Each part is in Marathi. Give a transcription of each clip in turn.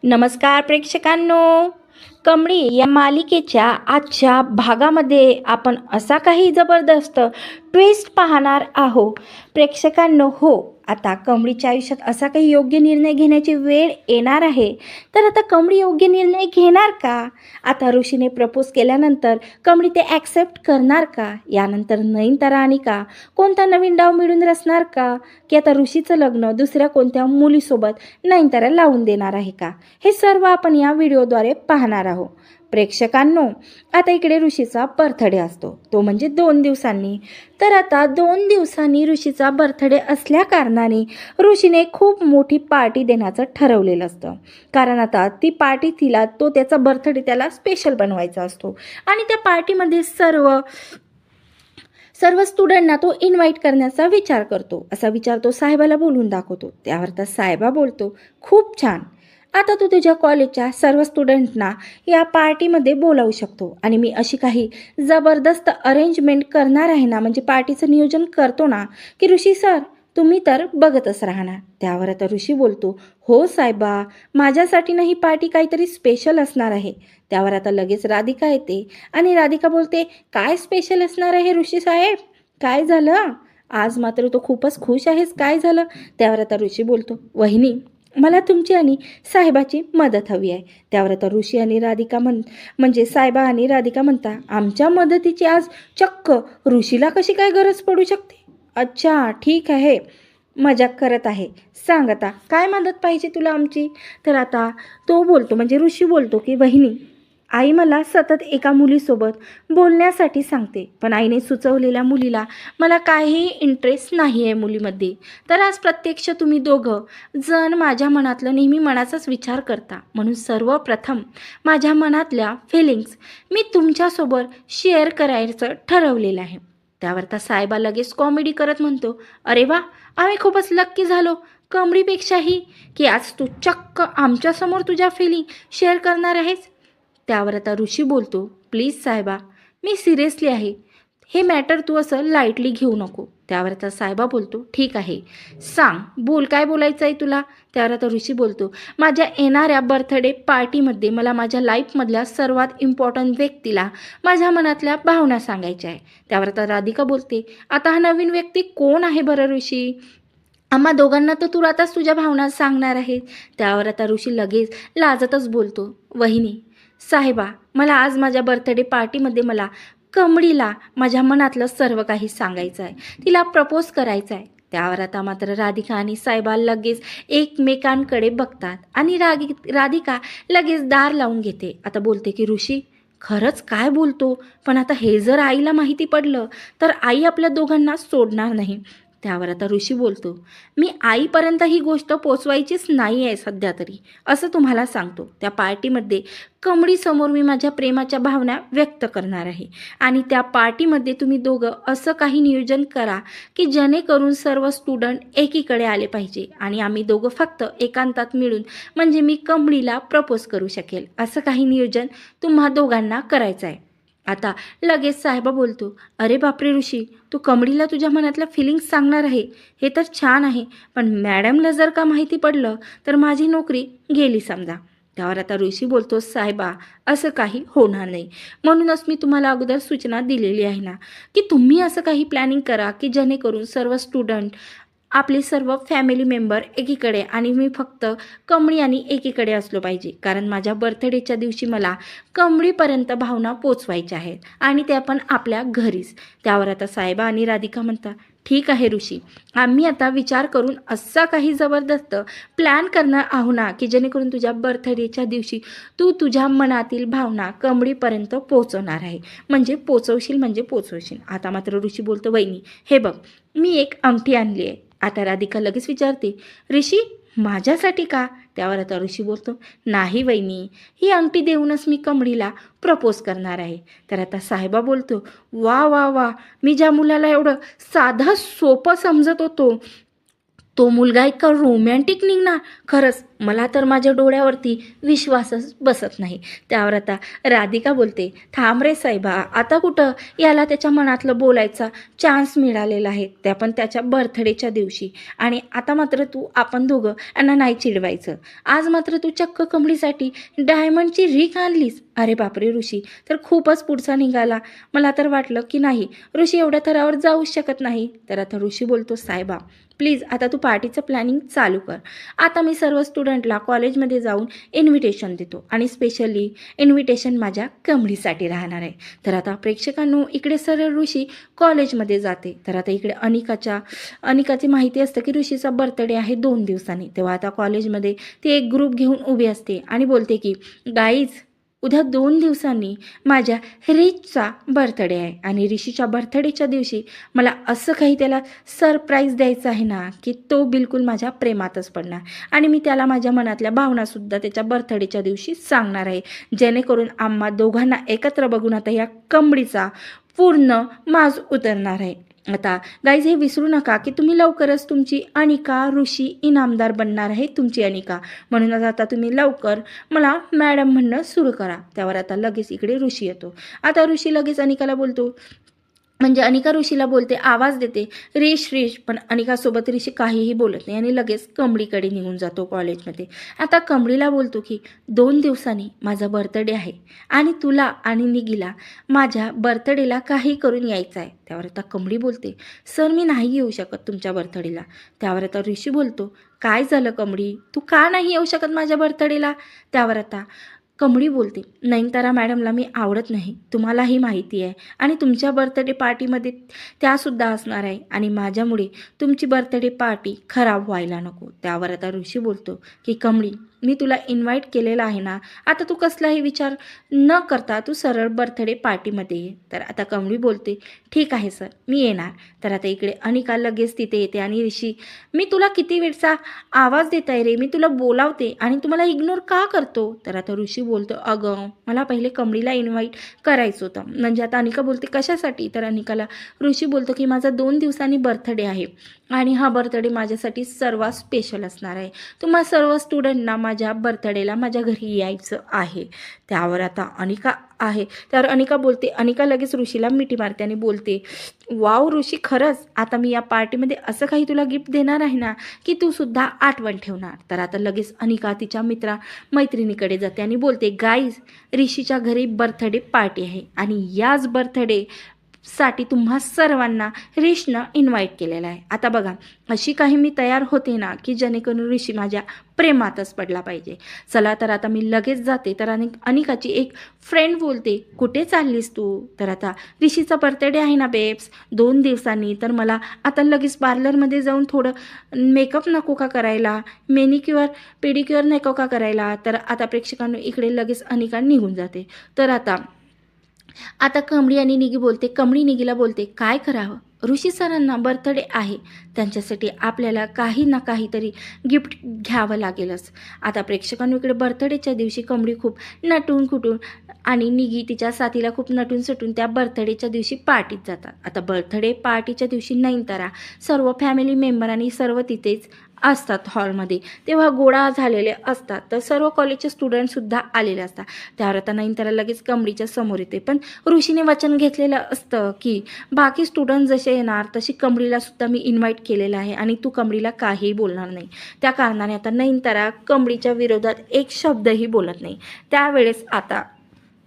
नमस्कार प्रेक्षकांनो. कमळी या मालिकेच्या आजच्या भागामध्ये आपण असा काही जबरदस्त ट्विस्ट पाहणार आहोत प्रेक्षकांनो. आता कमळीच्या आयुष्यात असा काही योग्य निर्णय घेण्याची वेळ येणार आहे. तर आता कमळी योग्य निर्णय घेणार का? आता ऋषीने प्रपोज केल्यानंतर कमळी ते ॲक्सेप्ट करणार का? यानंतर नयनतारा आणि का कोणता नवीन डाव मिळून रचणार का? की आता ऋषीचं लग्न दुसऱ्या कोणत्या मुलीसोबत नयनतारा लावून देणार आहे का? हे सर्व आपण या व्हिडिओद्वारे पाहणार आहोत प्रेक्षकांनो. आता इकडे ऋषीचा बर्थडे असतो, तो म्हणजे 2 दिवसांनी. तर आता 2 दिवसांनी ऋषीचा बर्थडे असल्या कारणाने ऋषीने खूप मोठी पार्टी देण्याचं ठरवलेलं असतं. कारण आता ती पार्टी त्याचा बर्थडे त्याला स्पेशल बनवायचा असतो. आणि त्या पार्टीमध्ये सर्व स्टुडंटना तो इन्व्हाइट करण्याचा विचार करतो. असा विचार तो साहेबाला बोलून दाखवतो. त्यावर तर साहेबा बोलतो, खूप छान, आता तू तुझ्या कॉलेजच्या सर्व स्टुडंटना या पार्टीमध्ये बोलावू शकतो. आणि मी अशी काही जबरदस्त अरेंजमेंट करणार आहे ना, म्हणजे पार्टीचं नियोजन करतो ना, की ऋषी सर तुम्ही तर बघतच राहणार. त्यावर आता ऋषी बोलतो, हो साहेबा, माझ्यासाठी ना ही पार्टी काहीतरी स्पेशल असणार आहे. त्यावर आता लगेच राधिका येते आणि राधिका बोलते, काय स्पेशल असणार आहे ऋषी साहेब? काय झालं? आज मात्र तो खूपच खुश आहेस, काय झालं? त्यावर आता ऋषी बोलतो, वहिनी मला तुमची आणि साहेबाची मदत हवी आहे. त्यावर आता ऋषी आणि राधिका म्हणजे साहेबा आणि राधिका म्हणता, आमच्या मदतीची आज चक्क ऋषीला कशी काय गरज पडू शकते? अच्छा ठीक आहे, मजाक करत आहे, सांग आता काय मदत पाहिजे तुला आमची? तर आता तो बोलतो म्हणजे ऋषी बोलतो की वहिनी, आई मला सतत एका मुलीसोबत बोलण्यासाठी सांगते, पण आईने सुचवलेल्या मुलीला मला काहीही इंटरेस्ट नाही आहे मुलीमध्ये. तर आज प्रत्यक्ष तुम्ही दोघं जण माझ्या मनातलं नेहमी मनाचाच विचार करता, म्हणून सर्वप्रथम माझ्या मनातल्या फिलिंग्स मी तुमच्यासोबत शेअर करायचं ठरवलेलं आहे. त्यावर तर साहेबा लगेच कॉमेडी करत म्हणतो, अरे वा, आम्ही खूपच लक्की झालो कमळीपेक्षाही, की आज तू चक्क आमच्यासमोर तुझ्या फिलिंग शेअर करणार आहेस. त्यावर आता ऋषी बोलतो, प्लीज साहेबा, मी सिरियसली आहे, हे मॅटर तू असं लाईटली घेऊ नको. त्यावर आता साहेबा बोलतो, ठीक आहे, सांग, बोल, काय बोलायचं आहे तुला? त्यावर आता ऋषी बोलतो, माझ्या येणाऱ्या बर्थडे पार्टीमध्ये मला माझ्या लाईफमधल्या सर्वात इम्पॉर्टंट व्यक्तीला माझ्या मनातल्या भावना सांगायच्या आहे. त्यावर आता राधिका बोलते, आता हा नवीन व्यक्ती कोण आहे बरं ऋषी? आम्हा दोघांना तर तू आताच तुझ्या भावना सांगणार आहे. त्यावर आता ऋषी लगेच लाजतच बोलतो, वहिनी साहेबा, मला आज माझ्या बर्थडे पार्टीमध्ये मला कमळीला माझ्या मनातलं सर्व काही सांगायचं आहे, तिला प्रपोज करायचं आहे. त्यावर आता मात्र राधिका आणि साहेबा लगेच एकमेकांकडे बघतात आणि राधिका लगेच दार लावून घेते. आता बोलते की ऋषी खरंच काय बोलतो, पण आता हे जर आईला माहिती पडलं तर आई आपल्या दोघांना सोडणार नाही. त्यावर आता ऋषी बोलतो, मी आईपर्यंत ही गोष्ट पोचवायचीच नाही आहे सध्या तरी, असं तुम्हाला सांगतो. त्या पार्टीमध्ये कमळीसमोर मी माझ्या प्रेमाच्या भावना व्यक्त करणार आहे. आणि त्या पार्टीमध्ये तुम्ही दोघं असं काही नियोजन करा की जेणेकरून सर्व स्टुडंट एकीकडे आले पाहिजे आणि आम्ही दोघं फक्त एकांतात मिळून म्हणजे मी कमळीला प्रपोज करू शकेल, असं काही नियोजन तुम्हा दोघांना करायचं आहे. आता लगेच साहेबा बोलतो, अरे बापरे ऋषी, तू कमळीला तुझ्या मनातल्या फिलिंग्स सांगणार आहे, हे तर छान आहे, पण मॅडमला जर का माहिती पडलं तर माझी नोकरी गेली समजा. त्यावर आता ऋषी बोलतो, साहेबा असं काही होणार नाही, म्हणूनच मी तुम्हाला अगोदर सूचना दिलेली आहे ना, की तुम्ही असं काही प्लॅनिंग करा की जेणेकरून सर्व स्टुडंट आपले सर्व फॅमिली मेंबर एकीकडे आणि मी फक्त कमळी आणि एकीकडे असलो पाहिजे. कारण माझ्या बर्थडेच्या दिवशी मला कमळीपर्यंत भावना पोचवायच्या आहेत आणि त्या पण आपल्या घरीच. त्यावर आता साहेबा आणि राधिका म्हणतात, ठीक आहे ऋषी, आम्ही आता विचार करून असा काही जबरदस्त प्लॅन करणार आहोत ना, की जेणेकरून तुझ्या बर्थडेच्या दिवशी तू तुझ्या मनातील भावना कमळीपर्यंत पोचवणार आहे, म्हणजे पोचवशील. आता मात्र ऋषी बोलतो, वहिनी हे बघ, मी एक अंगठी आणली आहे. आता राधिका लगेच विचारते, ऋषी माझ्यासाठी का? त्यावर आता ऋषी बोलतो, नाही वहिनी, ही अंगठी देऊनच मी कमळीला प्रपोज करणार आहे. तर आता साहेबा बोलतो, वा वा वा, मी ज्या मुलाला एवढं साधं सोपं समजत होतो तो मुलगा इतका रोमॅन्टिक निघणार, खरंच मला तर माझ्या डोळ्यावरती विश्वासच बसत नाही. त्यावर आता राधिका बोलते, थांब रे साहेबा, आता कुठं याला त्याच्या मनातलं बोलायचा चान्स मिळालेला आहे, त्या पण त्याच्या बर्थडेच्या दिवशी. आणि आता मात्र तू आपण दोघं यांना नाही चिडवायचं. आज मात्र तू चक्क कमळीसाठी डायमंडची रिंग आणलीस. अरे बापरे ऋषी तर खूपच पुढचा निघाला. मला तर वाटलं की नाही, ऋषी एवढ्या थरावर जाऊच शकत नाही. तर आता ऋषी बोलतो, साहेबा प्लीज आता तू पार्टीचं प्लॅनिंग चालू कर. आता मी सर्व स्टुडंटला कॉलेजमध्ये जाऊन इन्व्हिटेशन देतो आणि स्पेशली इन्व्हिटेशन माझ्या कमळीसाठी राहणार आहे. तर आता प्रेक्षकांनो इकडे सरळ ऋषी कॉलेजमध्ये जाते. तर आता इकडे अनिकाची माहिती असतं की ऋषीचा बर्थडे आहे 2 दिवसांनी. तेव्हा आता कॉलेजमध्ये ती एक ग्रुप घेऊन उभी असते आणि बोलते की गाईज, उद्या 2 दिवसांनी माझ्या रिचचा बर्थडे आहे आणि ऋषीच्या बर्थडेच्या दिवशी मला असं काही त्याला सरप्राईज द्यायचं आहे ना की तो बिलकुल माझ्या प्रेमातच पडणार आणि मी त्याला माझ्या मनातल्या भावनासुद्धा त्याच्या बर्थडेच्या दिवशी सांगणार आहे, जेणेकरून आम्हा दोघांना एकत्र बघून आता या कमळीचा पूर्ण माज उतरणार आहे. आता गाईज हे विसरू नका की तुम्ही लवकरच तुमची अनिका ऋषी इनामदार बनणार आहे, तुमची अनिका. म्हणूनच आता तुम्ही लवकर मला मॅडम म्हणणं सुरू करा. त्यावर आता लगेच इकडे ऋषी येतो. आता ऋषी लगेच अनिकाला बोलतो, म्हणजे अनिका ऋषीला बोलते, आवाज देते, रिश. पण अनिकासोबत ऋषी काहीही बोलत नाही आणि लगेच कमळीकडे निघून जातो कॉलेजमध्ये. आता कमळीला बोलतो की 2 दिवसांनी माझा बर्थडे आहे आणि तुला आणि निगीला माझ्या बर्थडेला काही करून यायचं आहे. त्यावर आता कमळी बोलते, सर मी नाही येऊ शकत तुमच्या बर्थडेला. त्यावर आता ऋषी बोलतो, काय झालं कमळी, तू का नाही येऊ शकत माझ्या बर्थडेला. त्यावर आता कमळी बोलते, नयनतारा मॅडमला मी आवडत नाही, तुम्हालाही माहिती आहे आणि तुमच्या बर्थडे पार्टीमध्ये त्यासुद्धा असणार आहे आणि माझ्यामुळे तुमची बर्थडे पार्टी खराब व्हायला नको. त्यावर आता ऋषी बोलतो की कमळी, मी तुला इन्व्हाइट केलेलं आहे ना, आता तू कसलाही विचार न करता तू सरळ बर्थडे पार्टीमध्ये ये. तर आता कमळी बोलते, ठीक आहे सर मी येणार. तर आता इकडे अनिका लगेच तिथे येते आणि ऋषी, मी तुला किती वेळचा आवाज देत आहे रे, मी तुला बोलावते आणि तुम्हाला इग्नोर का करतो. तर आता ऋषी बोलतो, अगं मला पहिले कमळीला इन्व्हाइट करायचं होतं. म्हणजे आता अनिका बोलते, कशासाठी. तर अनिकाला ऋषी बोलतो की माझा 2 दिवसांनी बर्थडे आहे आणि हा बर्थडे माझ्यासाठी सर्वात स्पेशल असणार आहे. तुम्हा सर्व स्टुडंटना माझ्या बर्थडेला माझ्या घरी यायचं आहे. त्यावर आता अनिका आहे, त्यावर अनिका बोलते, अनिका लगेच ऋषीला मिठी मारते आणि बोलते, वाव ऋषी, खरंच आता मी या पार्टीमध्ये असं काही तुला गिफ्ट देणार आहे ना की तू सुद्धा आठवण ठेवणार. तर आता लगेच अनिका तिच्या मैत्रिणीकडे जाते आणि बोलते, गाईज ऋषीच्या घरी बर्थडे पार्टी आहे आणि याच बर्थडे साठी तुम्हा सर्वांना ऋषीनं इन्व्हाइट केलेलं आहे. आता बघा अशी काही मी तयार होते ना की जेणेकरून ऋषी माझ्या प्रेमातच पडला पाहिजे. चला तर आता मी लगेच जाते. तर अनिकाची एक फ्रेंड बोलते, कुठे चाललीस तू. तर आता ऋषीचा बर्थडे आहे ना बेब्स 2 दिवसांनी, तर मला आता लगेच पार्लरमध्ये जाऊन थोडं मेकअप नको का करायला, मेनिक्युअर पेडिक्युअर नको का करायला. तर आता प्रेक्षकांना इकडे लगेच अनिका निघून जाते. तर आता कमळी आणि निगी बोलते, कमळी निगीला बोलते, काय करावं, ऋषी सरांना बर्थडे आहे, त्यांच्यासाठी आपल्याला काही ना काहीतरी गिफ्ट घ्यावं लागेलच. आता प्रेक्षकांना इकडे बर्थडेच्या दिवशी कमळी खूप नटून खुटून आणि निगी तिच्या साथीला खूप नटून सटून त्या बर्थडेच्या दिवशी पार्टीत जातात. आता बर्थडे पार्टीच्या दिवशी नयनतारा सर्व फॅमिली मेंबर आणि सर्व तिथेच असतात हॉलमध्ये. तेव्हा गोळा झालेले असतात, तर सर्व कॉलेजचे स्टुडंटसुद्धा आलेले असतात. त्यावर आता नयनतारा लगेच कमळीच्या समोर येते. पण ऋषीने वचन घेतलेलं असतं की बाकी स्टुडंट जसे येणार तशी कमळीलासुद्धा मी इन्व्हाइट केलेलं आहे आणि तू कमळीला काहीही बोलणार नाही. त्या कारणाने आता नयनतारा कमळीच्या विरोधात एक शब्दही बोलत नाही. त्यावेळेस आता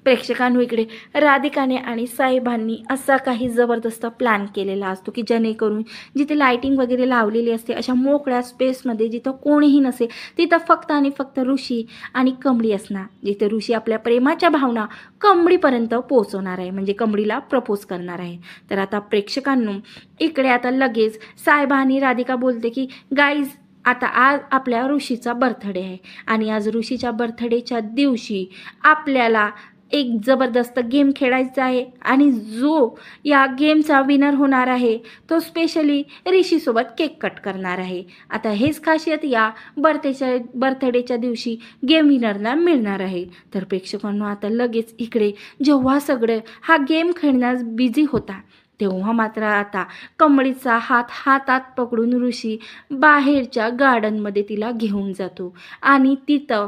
प्रेक्षकांनो इकडे राधिकाने आणि साहेबांनी असा काही जबरदस्त प्लॅन केलेला असतो की जेणेकरून जिथे लाईटिंग वगैरे लावलेली असते अशा मोकळ्या स्पेसमध्ये जिथं कोणीही नसेल तिथं फक्त आणि फक्त ऋषी आणि कमळी असणार. जिथे ऋषी आपल्या प्रेमाच्या भावना कमळीपर्यंत पोहोचवणार आहे, म्हणजे कमळीला प्रपोज करणार आहे. तर आता प्रेक्षकांनो इकडे आता लगेच साहेबा आणि राधिका बोलते की गाईज आता आज आपल्या ऋषीचा बर्थडे आहे आणि आज ऋषीच्या बर्थडेच्या दिवशी आपल्याला एक जबरदस्त गेम खेळायचा आहे आणि जो या गेमचा विनर होणार आहे तो स्पेशली ऋषीसोबत केक कट करणार आहे. आता हेच खासियत या बर्थडेच्या दिवशी गेम विनरला मिळणार आहे. तर प्रेक्षकांना आता लगेच इकडे जेव्हा सगळं हा गेम खेळण्यास बिझी होता तेव्हा मात्र आता कमळीचा हात हातात पकडून ऋषी बाहेरच्या गार्डनमध्ये तिला घेऊन जातो आणि तिथं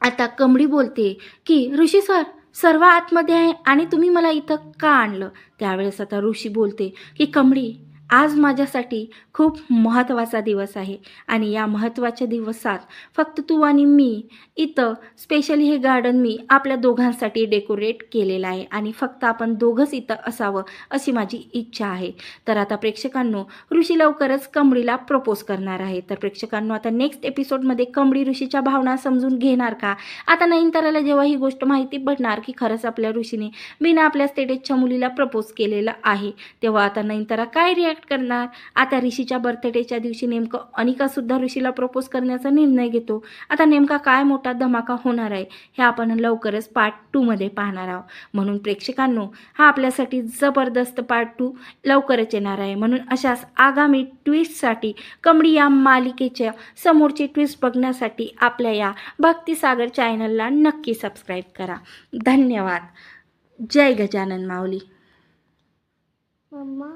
आता कमळी बोलते की ऋषी सर सर्व आतमध्ये आहे आणि तुम्ही मला इथं का आणलं. त्यावेळेस आता ऋषी बोलते की कमळी आज माझ्यासाठी खूप महत्त्वाचा दिवस आहे आणि या महत्त्वाच्या दिवसात फक्त तू आणि मी इथं स्पेशली हे गार्डन मी आपल्या दोघांसाठी डेकोरेट केलेलं आहे आणि फक्त आपण दोघंच इथं असावं अशी माझी इच्छा आहे. तर आता प्रेक्षकांनो ऋषी लवकरच कमळीला प्रपोज करणार आहे. तर प्रेक्षकांनो आता नेक्स्ट एपिसोडमध्ये कमळी ऋषीच्या भावना समजून घेणार का. आता नयनताराला जेव्हा ही गोष्ट माहिती पडणार की खरंच आपल्या ऋषीने बिना आपल्या स्टेटसच्या मुलीला प्रपोज केलेलं आहे तेव्हा आता नयनतारा काय रिॲक्ट करणार. आता ऋषीच्या बर्थडेच्या दिवशी नेमकं अनिका सुद्धा ऋषीला प्रपोज करण्याचा निर्णय घेतो. आता नेमका काय मोठा धमाका होणार आहे हे आपण लवकरच पार्ट 2 मध्ये पाहणार आहोत. म्हणून प्रेक्षकांनो हा आपल्यासाठी जबरदस्त पार्ट 2 लवकरच येणार आहे. म्हणून अशाच आगामी ट्विस्टसाठी कमळी या मालिकेच्या समोरची ट्विस्ट बघण्यासाठी आपल्या या भक्तिसागर चॅनलला नक्की सबस्क्राईब करा. धन्यवाद. जय गजानन माऊली. मम्मा